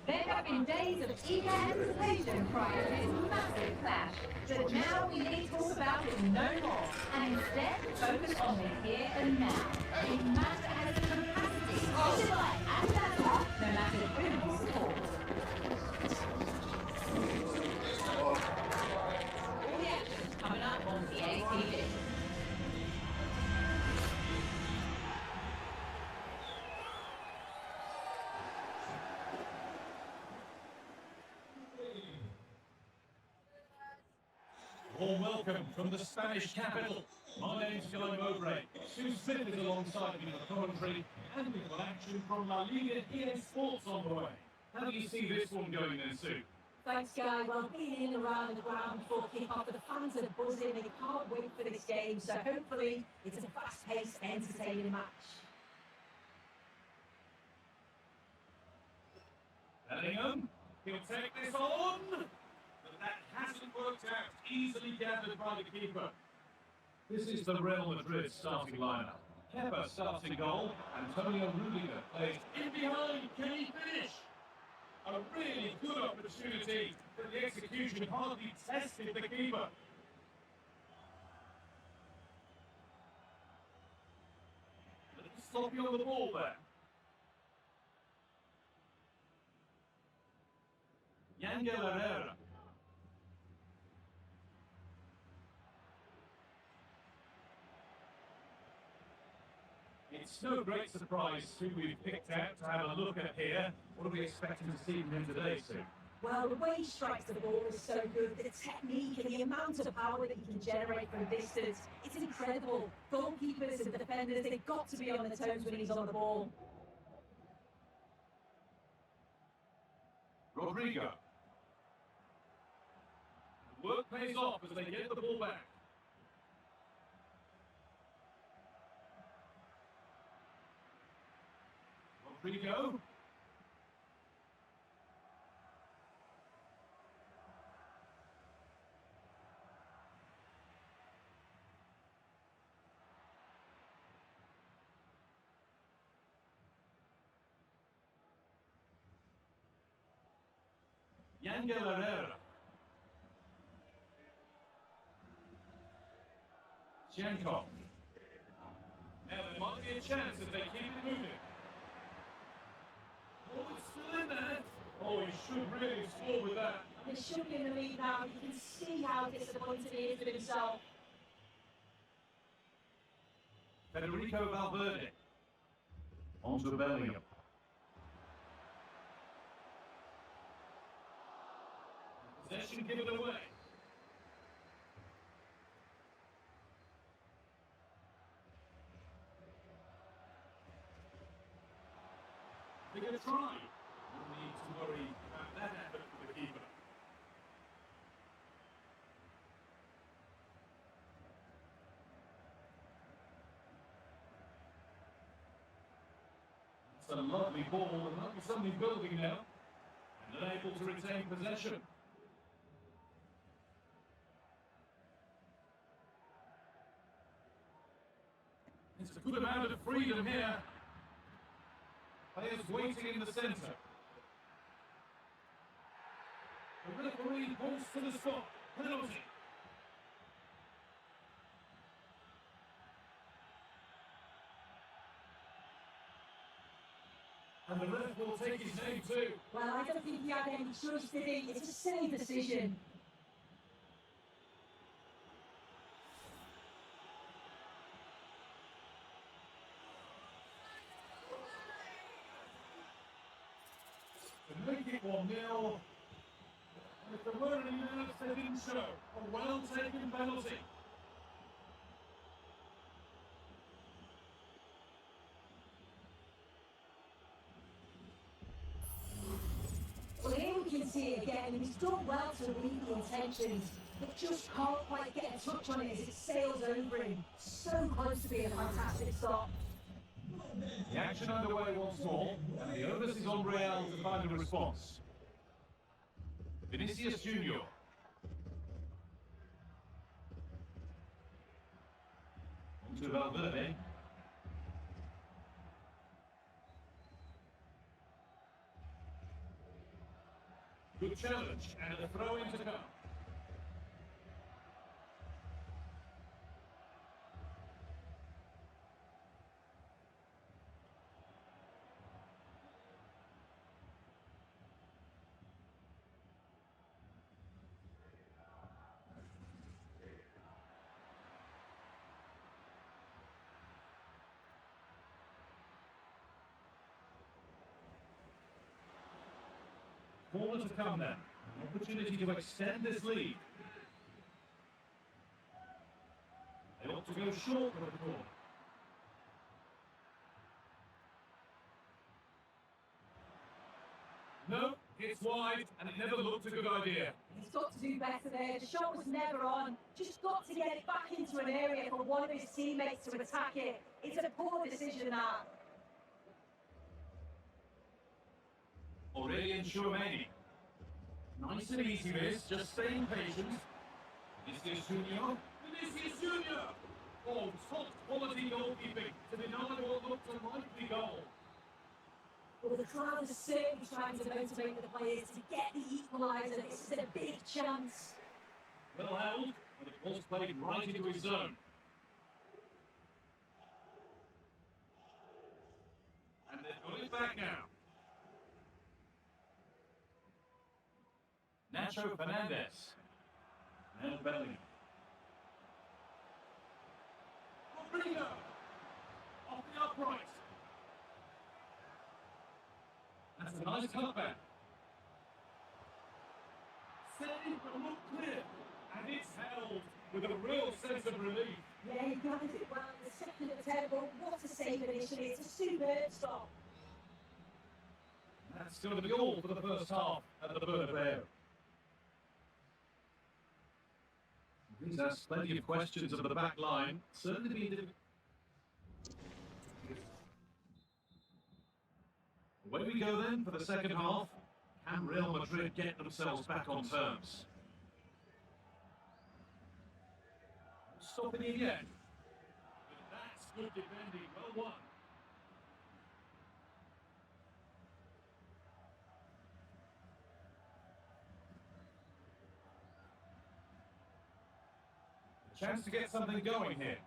There have been days of eager anticipation prior to this massive clash, but now we need to talk about it no more, and instead focus on the here and now. A match that has the capacity to delight and dazzle, no matter who you support. All the action coming up on EA TV. Warm welcome from the Spanish capital. My name's Guy Mowbray. Sue Smith is alongside me in the commentary, and we've got action from LALIGA EA Sports on the way. How do you see this one going then, Sue? Thanks, Guy. Well, being in and around the ground before kick-off, the fans are buzzing. They can't wait for this game, so hopefully it's a fast-paced, entertaining match. Bellingham, he'll take this on. But that hasn't worked out. Easily gathered by the keeper. This is the Real Madrid starting lineup. Kepa starts in goal. Antonio Rudiger plays in behind. Can he finish? A really good opportunity, but the execution hardly tested the keeper. A little sloppy on the ball there. Yangel Herrera. It's no great surprise who we've picked out to have a look at here. What are we expecting to see from him today, Sue? Well, the way he strikes the ball is so good. The technique and the amount of power that he can generate from distance, it's incredible. Goalkeepers and defenders, they've got to be on their toes when he's on the ball. Rodrigo. The work pays off as they get the ball back. Rodrigo. Yangel Herrera. Shankov. Now there might be a chance if they keep it moving. Oh, it's still in there. Oh, he should really score with that. They should be in the lead now. You can see how disappointed he is with himself. Federico Valverde. Onto Bellingham. Possession given away. They're going to try. No need to worry about that effort for the keeper. It's a lovely ball, and might be something building now. And unable to retain possession. It's a good amount of freedom here. Players waiting in the centre. The referee points to the spot. Penalty. And the ref will take his name too. Well, I don't think he had any choice, did he? It's a silly decision. To make it 1-0. And if there were any nerves, they didn't show. A well-taken penalty. Well, here we can see it again, and he's done well to read the intentions, but just can't quite get a touch on it as it sails over him. So close to being a fantastic stop. The action underway once more, and the onus is on Real to find a response. Vinicius Junior. On to Valverde. Good challenge, and a throw-in to come. Corner to come then. An opportunity to extend this lead. They ought to go short with the corner. No, it's wide, and it never looked a good idea. He's got to do better there. The shot was never on. Just got to get it back into an area for one of his teammates to attack it. It's a poor decision, that. Aurelian Chouameni. Nice and easy this, just staying patient. Vinicius Junior. Vinicius Junior! Oh, top quality goalkeeping to deny what looked a likely goal. Well, the crowd is certainly trying to motivate the players to get the equaliser. This is a big chance. Well held, but it was played right into his zone. And they've got it back now. Nacho Fernandez. Now Bellingham. Rodrigo! Off the upright. That's a nice cutback. Saved but not clear. And it's held with a real sense of relief. Yeah, he guided it well. The second attempt, but what a save initially. It's a superb stop. That's going to be all for the first half at the Bernabeu. These asked plenty of questions of the back line. Certainly been difficult. Away we go then for the second half. Can Real Madrid get themselves back on terms? Stopping it yet. But that's good defending. Well won. Chance to get something going here.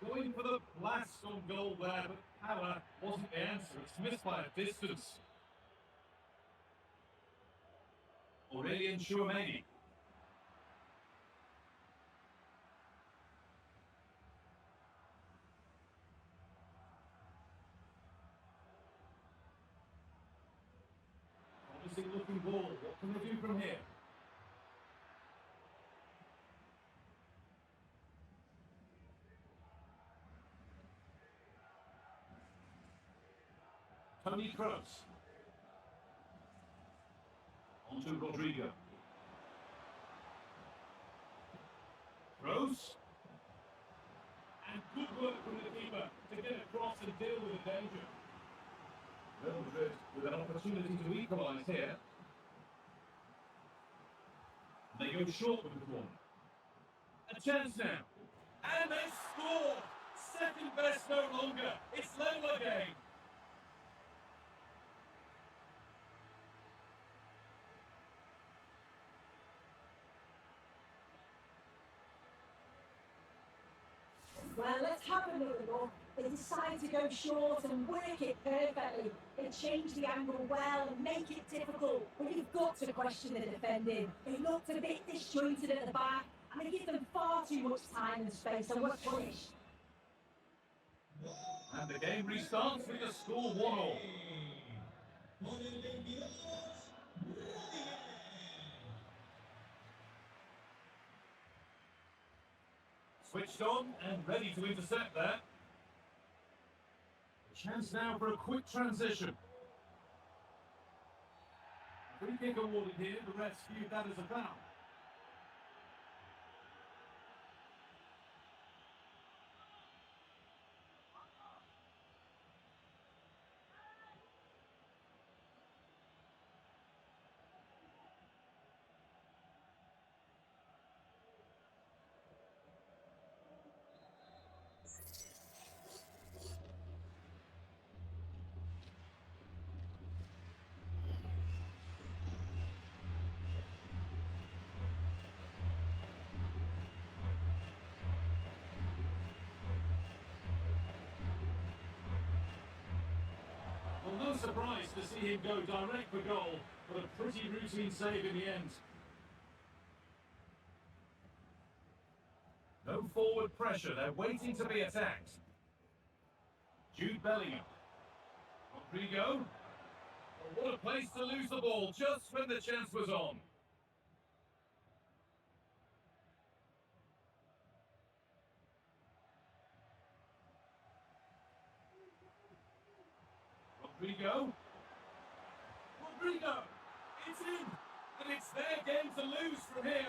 Going for the blast on goal there, but power wasn't the answer. It's missed by a distance. Aurelian Chouameni. Promising looking ball. What can they do from here? Tony Kroos. On to Rodrigo. Kroos. And good work from the keeper to get across and deal with the danger. Real Madrid with an opportunity to equalise here. They go short with the corner. A chance now. And they score! Second best no longer. It's LALIGA. Well, let's have another look. They decide to go short and work it perfectly. They change the angle well and make it difficult. But you've got to question the defending. They looked a bit disjointed at the back, and they give them far too much time and space, and were punished. And the game restarts with the score 1-1. Switched on and ready to intercept there. Chance now for a quick transition. Free kick awarded here, the ref viewed that as a foul. no surprise to see him go direct for goal, but a pretty routine save in the end. No forward pressure, they're waiting to be attacked. Jude Bellingham. Rodrigo. Oh, what a place to lose the ball just when the chance was on. Rodrigo. Rodrigo. It's in. And it's their game to lose from here.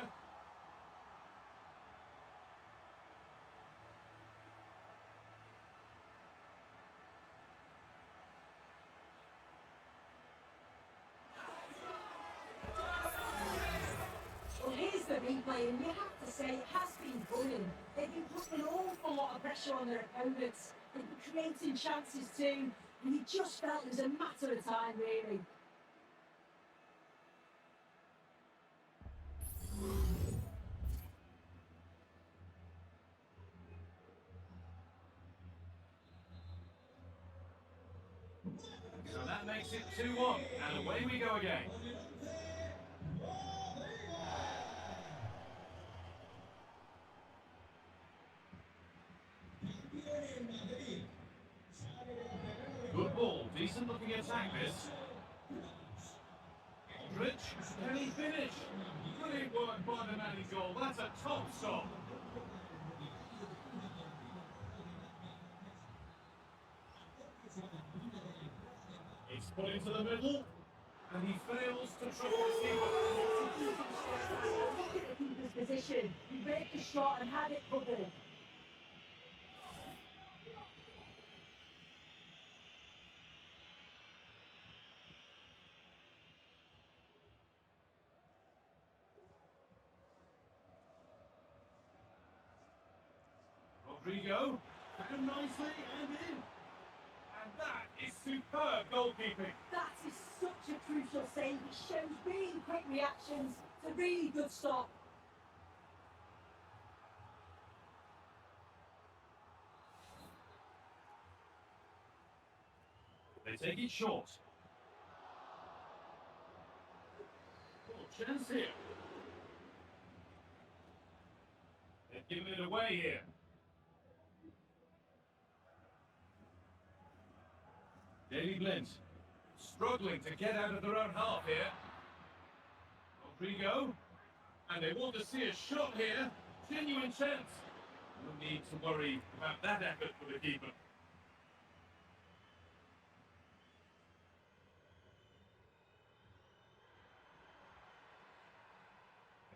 Well, here's the replay, and you have to say it has been brilliant. They've been putting an awful lot of pressure on their opponents. They've been creating chances too, and you just felt it was a matter of time, really. So that makes it 2-1, and away we go again. Good ball, decent looking attack this. Rich, can he finish? Brilliant work by the man in goal, that's a top stop. It's put into the middle, and he fails to trouble the keeper. Look at the keeper's position. He read the shot and had it covered. Rodrigo, found nicely and in. And that is superb goalkeeping. That is such a crucial save. It shows really quick reactions. It's a really good stop. They take it short. Little chance here. They've given it away here. Daily Blint struggling to get out of their own half here. Rodrigo, and they want to see a shot here. Genuine chance. No need to worry about that effort for the keeper.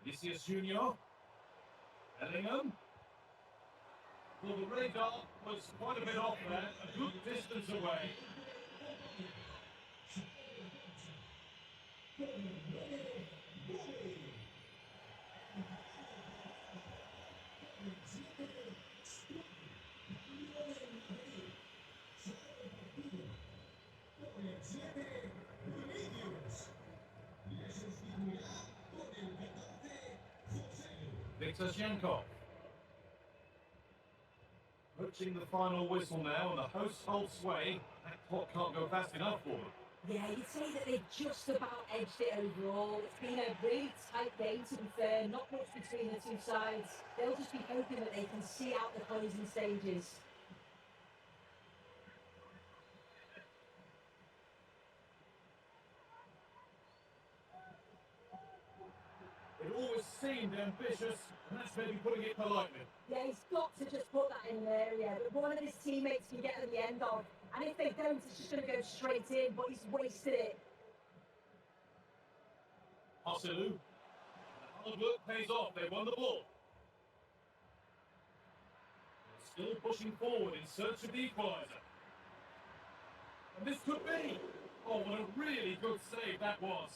Vinicius Junior. Bellingham. Well, the radar was quite a bit off there, a good distance away. Victor approaching the final whistle now, and the hosts hold sway. That clock can't go fast enough for them. Yeah, you'd say that they've just about edged it overall. It's been a really tight game, to be fair. Not much between the two sides. They'll just be hoping that they can see out the closing stages. It always seemed ambitious, and that's maybe putting it politely. Yeah, he's got to just put that in there, yeah. But one of his teammates can get to the end of. And if they don't, it's just going to go straight in, but he's wasted it. Osalu. Hard work pays off, they won the ball. Still pushing forward in search of the equaliser. And this could be. Oh, what a really good save that was.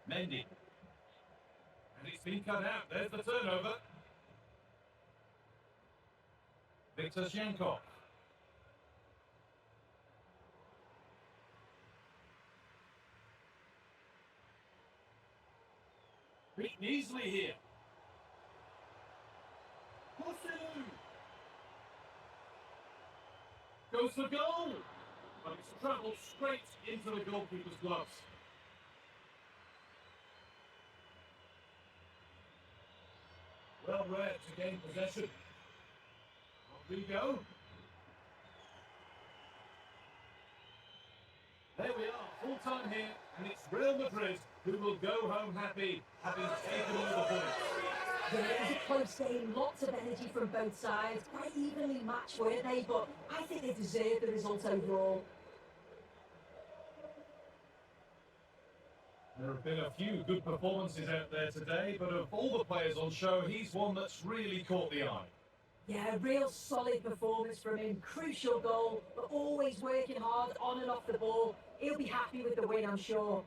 Mendy. And it's been cut out. There's the turnover. Victor Shankov. Beaten easily here. Osalu. Goal goes for goal. But it's travelled straight into the goalkeeper's gloves. Well read to gain possession. Rodrigo. There we are, full time here, and it's Real Madrid who will go home happy, having taken all the points. Yeah, it was a close game, lots of energy from both sides, quite evenly matched, weren't they? But I think they deserve the result overall. There have been a few good performances out there today, but of all the players on show, he's one that's really caught the eye. Yeah, a real solid performance from him, crucial goal, but always working hard on and off the ball. He'll be happy with the win, I'm sure.